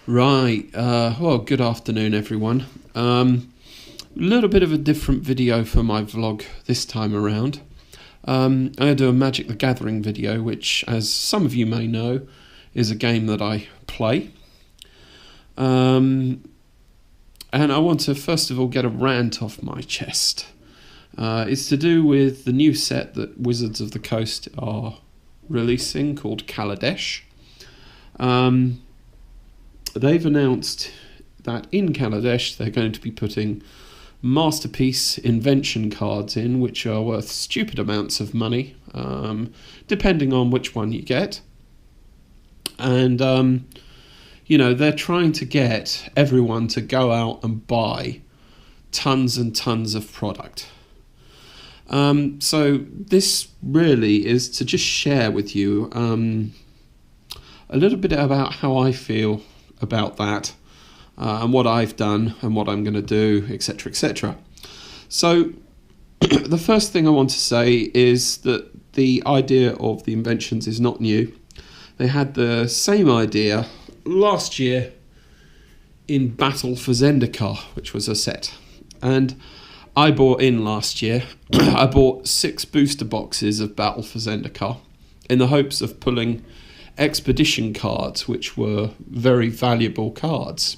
Right, well, good afternoon, everyone. A little bit of a different video for my vlog this time around. I'm going to do a Magic the Gathering video, which, as some of you may know, is a game that I play. And I want to, first of all, get a rant off my chest. It's to do with the new set that Wizards of the Coast are releasing, called Kaladesh. They've announced that in Kaladesh they're going to be putting masterpiece invention cards in, which are worth stupid amounts of money, depending on which one you get. And, they're trying to get everyone to go out and buy tons and tons of product. So this really is to just share with you a little bit about how I feel about that, and what I've done and what I'm going to do, etc., etc. So the first thing I want to say is that the idea of the Inventions is not new. They had the same idea last year in Battle for Zendikar, which was a set, and I bought in last year. I bought 6 booster boxes of Battle for Zendikar in the hopes of pulling expedition cards, which were very valuable cards.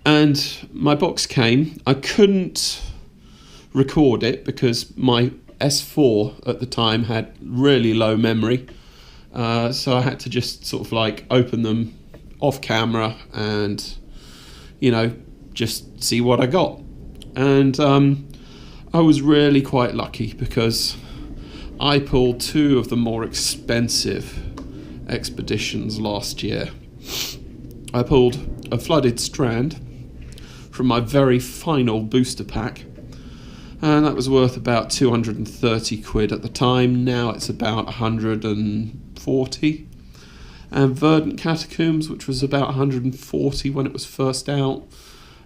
And my box came. I couldn't record it because my S4 at the time had really low memory, so I had to just sort of like open them off camera and just see what I got. And I was really quite lucky because I pulled 2 of the more expensive expeditions last year. I pulled a Flooded Strand from my very final booster pack, and that was worth about 230 quid at the time. Now it's about 140. And Verdant Catacombs, which was about 140 when it was first out,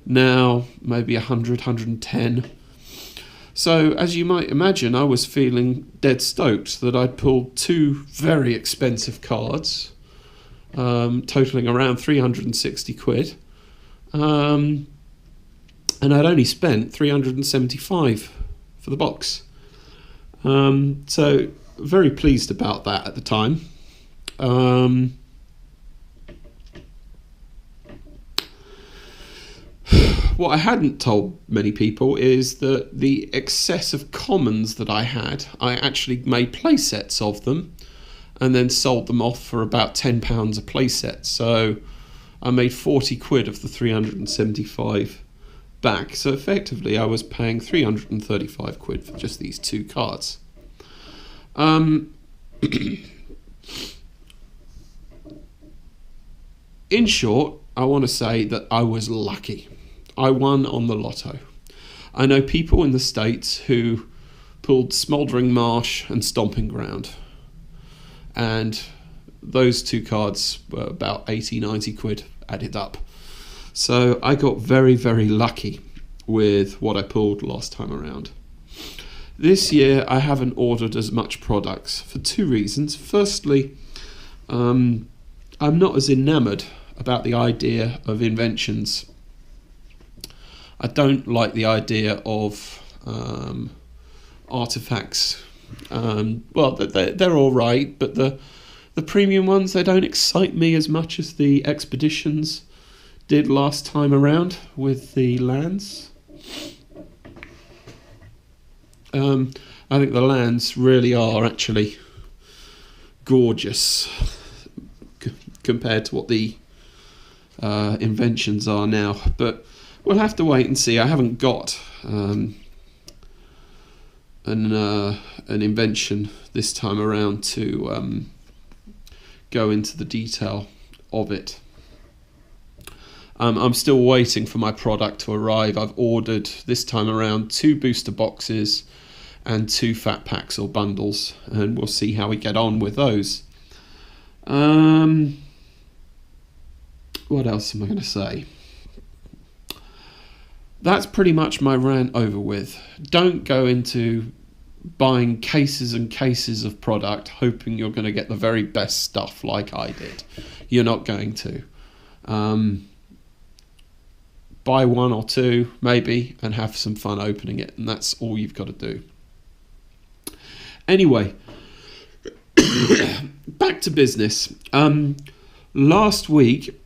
now maybe 100, 110. So, as you might imagine, I was feeling dead stoked that I'd pulled 2 very expensive cards, totaling around 360 quid, and I'd only spent 375 for the box. So, very pleased about that at the time. What I hadn't told many people is that the excess of commons that I had, I actually made play sets of them and then sold them off for about £10 a play set. So I made 40 quid of the 375 back. So effectively I was paying 335 quid for just these 2 cards. In short, I want to say that I was lucky. I won on the lotto. I know people in the States who pulled Smouldering Marsh and Stomping Ground, and those 2 cards were about 80, 90 quid added up. So I got very, very lucky with what I pulled last time around. This year I haven't ordered as much products for 2 reasons. Firstly, I'm not as enamoured about the idea of Inventions. I don't like the idea of artifacts. Well, they're all right, but the premium ones, they don't excite me as much as the expeditions did last time around with the lands. I think the lands really are actually gorgeous compared to what the Inventions are now, but we'll have to wait and see. I haven't got an invention this time around to go into the detail of it. I'm still waiting for my product to arrive. I've ordered this time around 2 booster boxes and 2 fat packs or bundles, and we'll see how we get on with those. What else am I going to say? That's pretty much my rant over with. Don't go into buying cases and cases of product, hoping you're going to get the very best stuff like I did. You're not going to. Buy one or two, maybe, and have some fun opening it, and that's all you've got to do. Anyway, back to business. Last week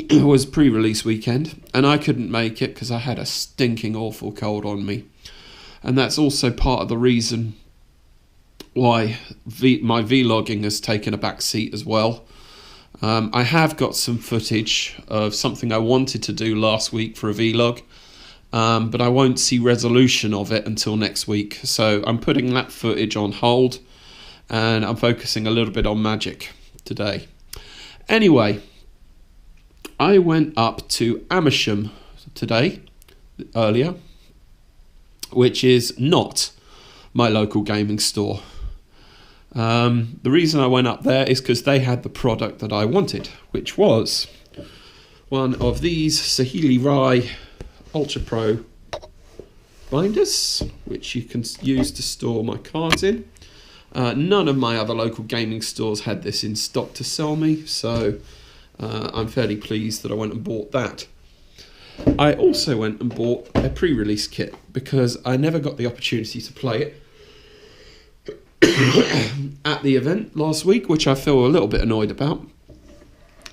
was pre-release weekend, and I couldn't make it because I had a stinking awful cold on me. And that's also part of the reason why my vlogging has taken a back seat as well. I have got some footage of something I wanted to do last week for a vlog, but I won't see resolution of it until next week. So I'm putting that footage on hold, and I'm focusing a little bit on magic today. Anyway, I went up to Amersham earlier, which is not my local gaming store. The reason I went up there is because they had the product that I wanted, which was one of these Sahili Rai Ultra Pro binders, which you can use to store my cards in. None of my other local gaming stores had this in stock to sell me, so I'm fairly pleased that I went and bought that. I also went and bought a pre-release kit because I never got the opportunity to play it at the event last week, which I feel a little bit annoyed about.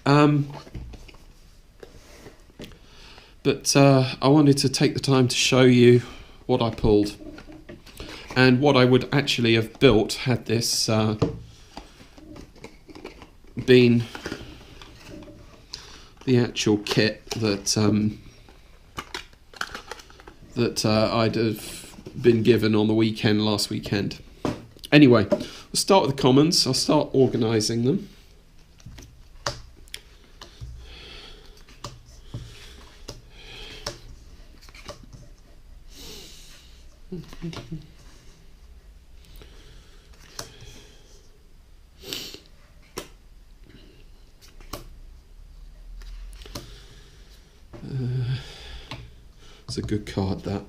But I wanted to take the time to show you what I pulled. And what I would actually have built had this been the actual kit that I'd have been given on the weekend last weekend. Anyway, we'll start with the commons. I'll start organising them. It's a good card, that.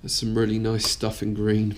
There's some really nice stuff in green.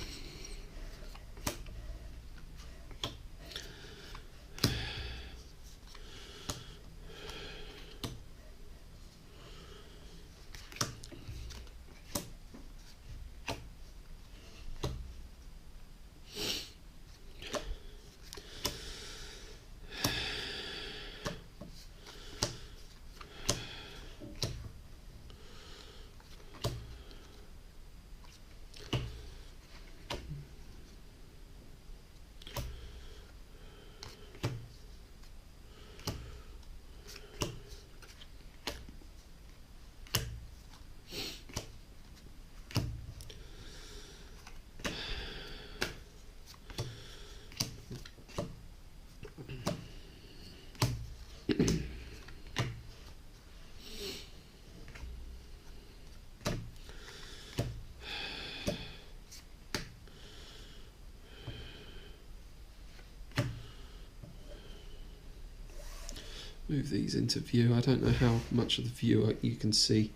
Move these into view. I don't know how much of the view you can see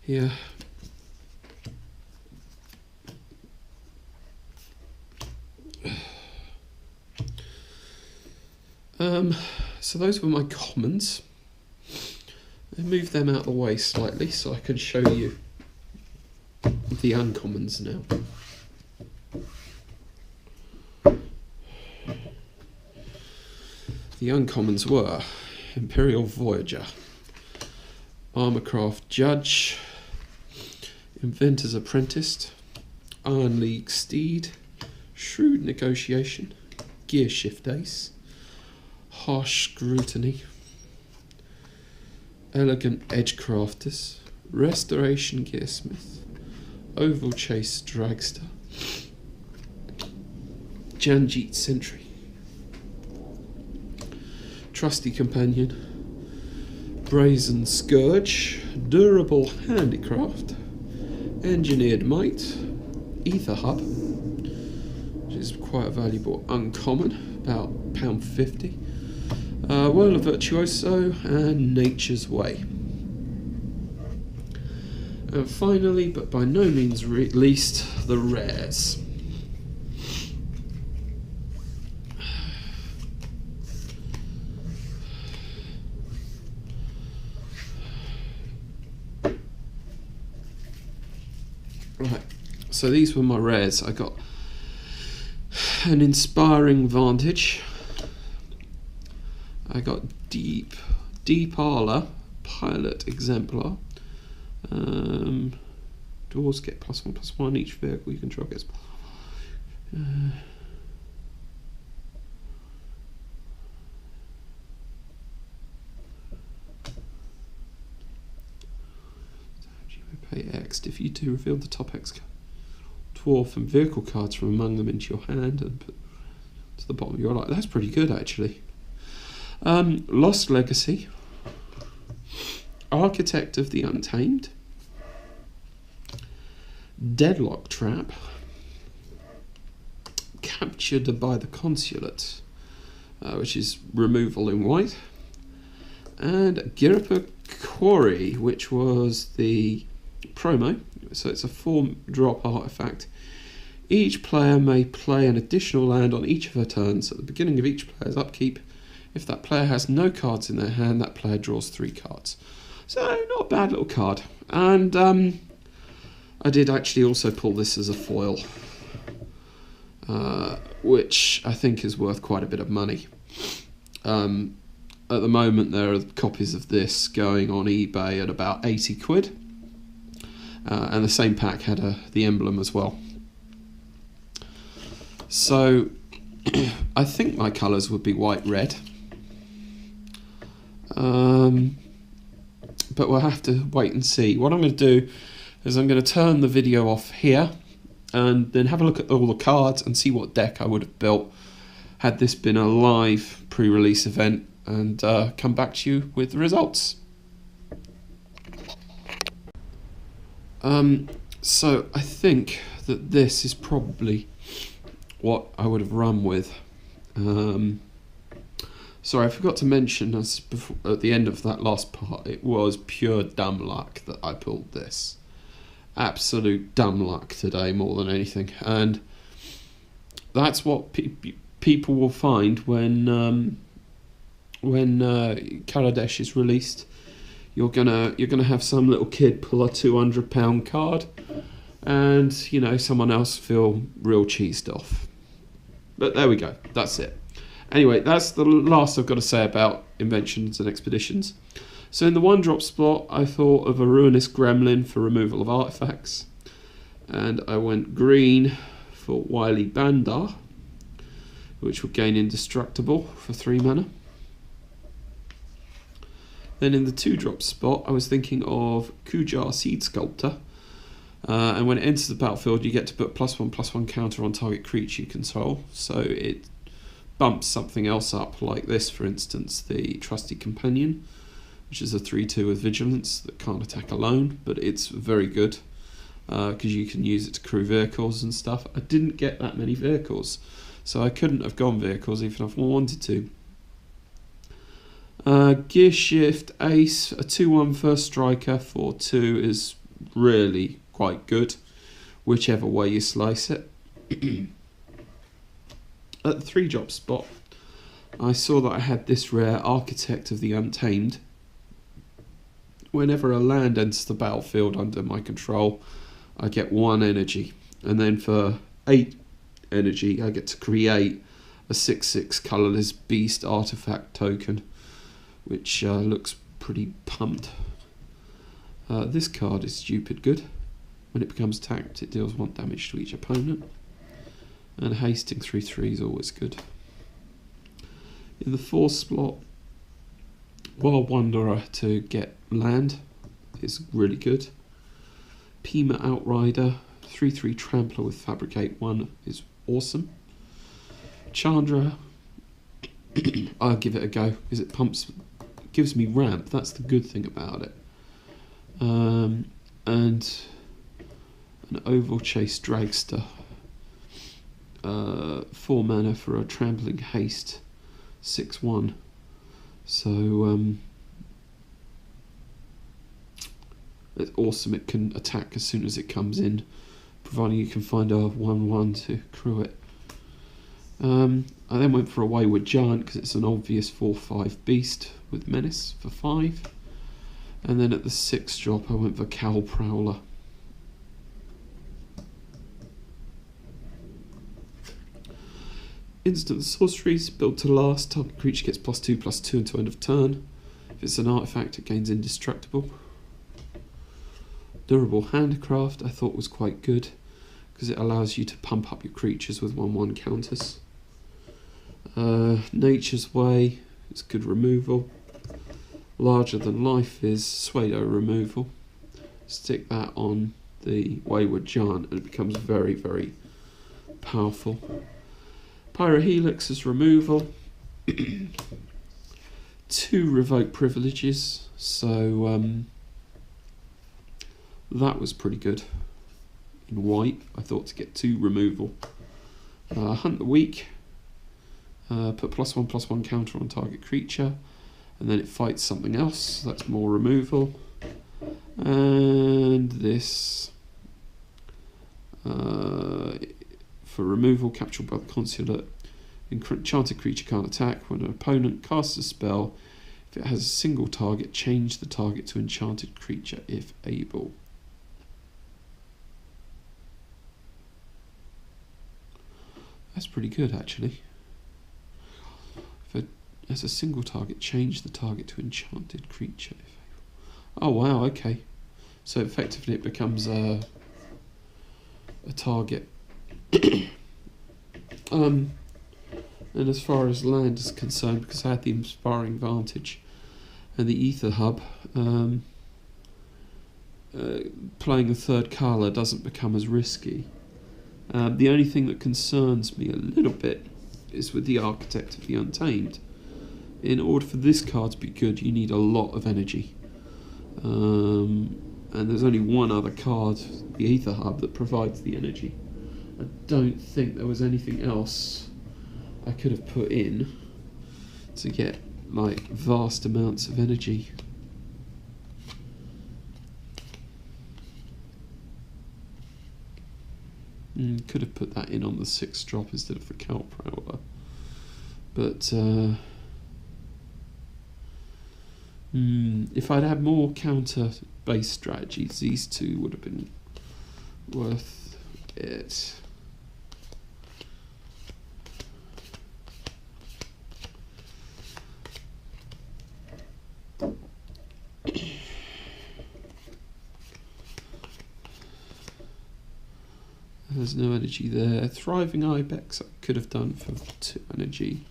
here. So those were my commons. I move them out of the way slightly so I can show you the uncommons now. The uncommons were Imperial Voyager, Armorcraft Judge, Inventor's Apprentice, Iron League Steed, Shrewd Negotiation, Gear Shift Ace, Harsh Scrutiny, Elegant Edgecrafters, Restoration Gearsmith, Oval Chase Dragster, Janjeet Sentry, Trusty Companion, Brazen Scourge, Durable Handicraft, Engineered Might, Ether Hub, which is quite a valuable uncommon, about £1.50, Whirl of Virtuoso, and Nature's Way. And finally, but by no means least, the rares. Right, so these were my rares. I got an Inspiring Vantage. I got Deep Arla Pilot Exemplar. Doors get +1/+1. Each vehicle you control gets. Pay X if you do reveal the top X dwarf and vehicle cards from among them into your hand and put to the bottom of your light. That's pretty good actually. Lost Legacy, Architect of the Untamed, Deadlock Trap, Captured by the Consulate, which is removal in white, and Girpa Quarry, which was the promo. So it's a 4-drop artifact. Each player may play an additional land on each of her turns at the beginning of each player's upkeep. If that player has no cards in their hand, that player draws 3 cards. So not a bad little card. And I did actually also pull this as a foil, which I think is worth quite a bit of money. At the moment there are copies of this going on eBay at about 80 quid. And the same pack had the emblem as well. So I think my colours would be white-red. But we'll have to wait and see. What I'm going to do is I'm going to turn the video off here and then have a look at all the cards and see what deck I would have built had this been a live pre-release event, and come back to you with the results. So I think that this is probably what I would have run with. Sorry, I forgot to mention at the end of that last part, it was pure dumb luck that I pulled this. Absolute dumb luck today more than anything, and that's what people will find when Kaladesh is released. You're gonna have some little kid pull a £200 card, and you know, someone else feel real cheesed off. But there we go. That's it. Anyway, that's the last I've got to say about Inventions and Expeditions. So in the 1-drop spot, I thought of a Ruinous Gremlin for removal of artifacts, and I went green for Wily Bandar, which would gain Indestructible for 3 mana. Then in the 2-drop spot, I was thinking of Kujar Seed Sculptor, and when it enters the battlefield, you get to put +1/+1 counter on target creature you control, so it bumps something else up, like this, for instance, the Trusty Companion, which is a 3/2 with Vigilance that can't attack alone, but it's very good because you can use it to crew vehicles and stuff. I didn't get that many vehicles, so I couldn't have gone vehicles even if I wanted to. Gear Shift Ace, a 2/1 first striker for 2 is really quite good, whichever way you slice it. At the 3-drop spot, I saw that I had this rare Architect of the Untamed. Whenever a land enters the battlefield under my control, I get 1 energy, and then for 8 energy I get to create a 6/6 colourless beast artifact token, which looks pretty pumped. This card is stupid good. When it becomes tapped, it deals 1 damage to each opponent, and hasting 3/3 is always good. In the 4th slot, Wild Wanderer to get land is really good. Pima Outrider, 3/3 Trampler with Fabricate 1 is awesome. Chandra, I'll give it a go because it gives me ramp. That's the good thing about it. And an Oval Chase Dragster, 4 mana for a Trampling Haste, 6/1. So It's awesome. It can attack as soon as it comes in, providing you can find a 1/1 to crew it. I then went for a Wayward Giant because it's an obvious 4/5 beast with Menace for 5. And then at the 6th drop I went for Cowl Prowler. Instant sorceries, built to last. Target creature gets +2/+2 until end of turn. If it's an artifact, it gains indestructible. Durable Handcraft I thought was quite good because it allows you to pump up your creatures with 1/1 counters. Nature's Way is good removal. Larger Than Life is Pseudo removal. Stick that on the Wayward Giant and it becomes very, very powerful. Pyrohelix is removal. 2 Revoke Privileges, so that was pretty good. In white, I thought to get 2 removal. Hunt the Weak. Put +1/+1 counter on target creature, and then it fights something else, so that's more removal. And this, for removal, captured by the Consulate. Enchanted creature can't attack. When an opponent casts a spell, if it has a single target, change the target to enchanted creature if able. That's pretty good, actually. If it has a single target, change the target to enchanted creature if able. Oh wow, okay. So effectively it becomes a target. And as far as land is concerned, because I had the Inspiring Vantage and the Ether Hub, playing a 3rd colour doesn't become as risky. The only thing that concerns me a little bit is with the Architect of the Untamed. In order for this card to be good, you need a lot of energy. And there's only one other card, the Ether Hub, that provides the energy. I don't think there was anything else I could have put in to get like vast amounts of energy. Could have put that in on the 6th drop instead of the Cowl Prowler. But if I'd had more counter-based strategies, these 2 would have been worth it. There's no energy there. Thriving Ibex I could have done for 2 energy.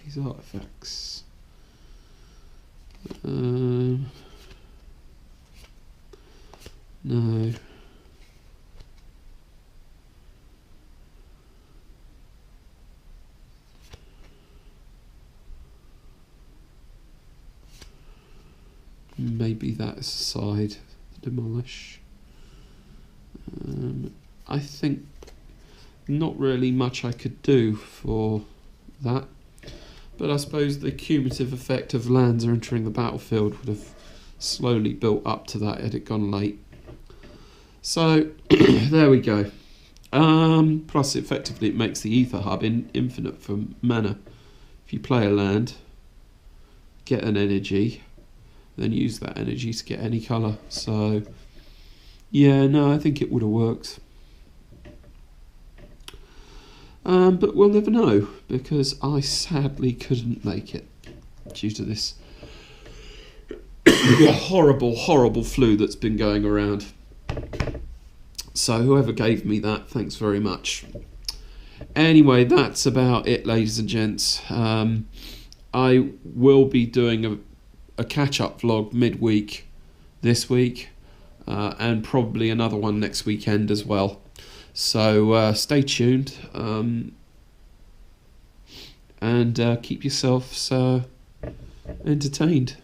These artifacts. No. Maybe that aside, demolish. I think not really much I could do for that, but I suppose the cumulative effect of lands entering the battlefield would have slowly built up to that had it gone late. So there we go. Plus effectively it makes the Ether Hub infinite for mana. If you play a land, get an energy, then use that energy to get any colour. So yeah, no, I think it would have worked. But we'll never know, because I sadly couldn't make it due to this horrible, horrible flu that's been going around. So whoever gave me that, thanks very much. Anyway, that's about it, ladies and gents. I will be doing a catch-up vlog midweek this week. And probably another one next weekend as well. So stay tuned and keep yourselves entertained.